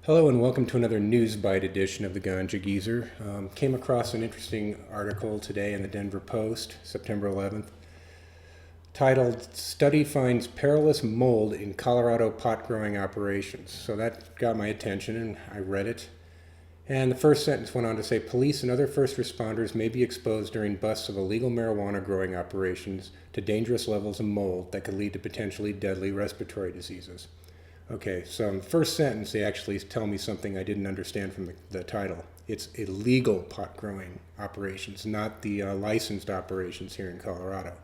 Hello and welcome to another News Bite edition of the Ganja Geezer. Came across an interesting article today in the Denver Post, September 11th, titled, "Study Finds Perilous Mold in Colorado Pot Growing Operations." So that got my attention and I read it. And the first sentence went on to say, police and other first responders may be exposed during busts of illegal marijuana growing operations to dangerous levels of mold that could lead to potentially deadly respiratory diseases. Okay, so in the first sentence, they actually tell me something I didn't understand from the title. It's illegal pot growing operations, not the licensed operations here in Colorado.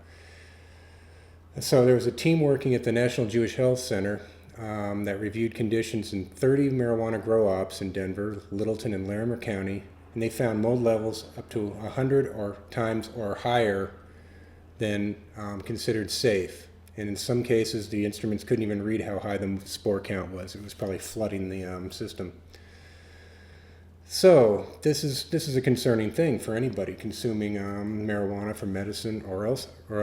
So there was a team working at the National Jewish Health Center that reviewed conditions in 30 marijuana grow ops in Denver, Littleton, and Larimer County, and they found mold levels up to 100 or times or higher than considered safe. And in some cases, the instruments couldn't even read how high the spore count was. It was probably flooding the system. So this is a concerning thing for anybody consuming marijuana for medicine or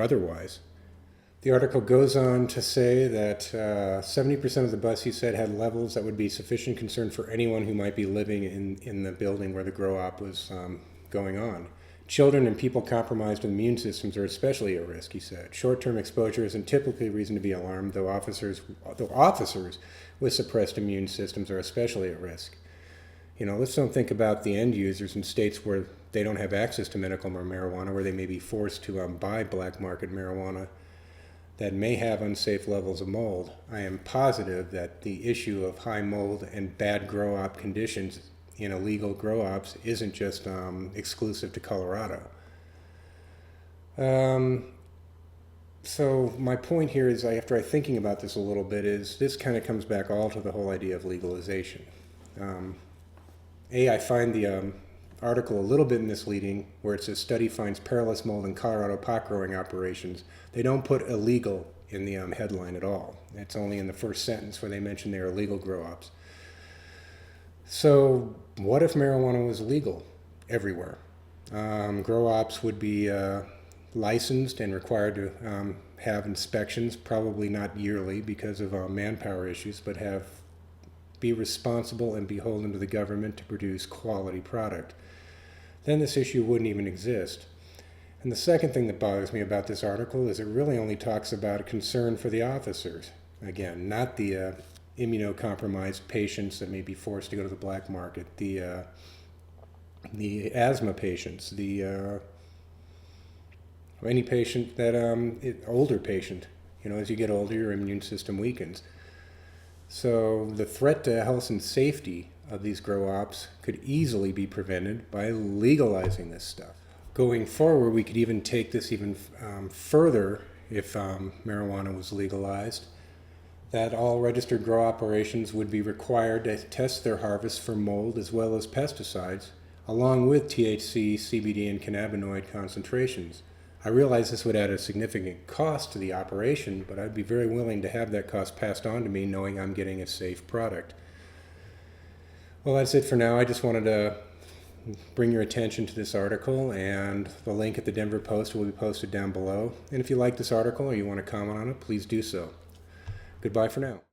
otherwise. The article goes on to say that 70% of the bus, he said, had levels that would be sufficient concern for anyone who might be living in the building where the grow op was going on. Children and people compromised with immune systems are especially at risk, he said. Short-term exposure isn't typically a reason to be alarmed, though officers with suppressed immune systems are especially at risk. You know, let's don't think about the end users in states where they don't have access to medical marijuana, where they may be forced to buy black market marijuana that may have unsafe levels of mold. I am positive that the issue of high mold and bad grow-op conditions in illegal grow ops isn't just exclusive to Colorado. So my point here is, after I thinking about this a little bit, is this kind of comes back all to the whole idea of legalization. I find the article a little bit misleading, where it says study finds perilous mold in Colorado pot growing operations. They don't put illegal in the headline at all. It's only in the first sentence where they mention they're illegal grow ops. So what if marijuana was legal everywhere? Grow ops would be licensed and required to have inspections, probably not yearly because of manpower issues, but be responsible and beholden to the government to produce quality product. Then this issue wouldn't even exist. And the second thing that bothers me about this article is it really only talks about a concern for the officers. Again, not the immunocompromised patients that may be forced to go to the black market, the asthma patients, any patient that older patient. You know, as you get older, your immune system weakens. So the threat to health and safety of these grow ops could easily be prevented by legalizing this stuff. Going forward, we could even take this even further if marijuana was legalized, that all registered grow operations would be required to test their harvest for mold as well as pesticides, along with THC, CBD, and cannabinoid concentrations. I realize this would add a significant cost to the operation, but I'd be very willing to have that cost passed on to me, knowing I'm getting a safe product. Well, that's it for now. I just wanted to bring your attention to this article, and the link at the Denver Post will be posted down below. And if you like this article or you want to comment on it, please do so. Goodbye for now.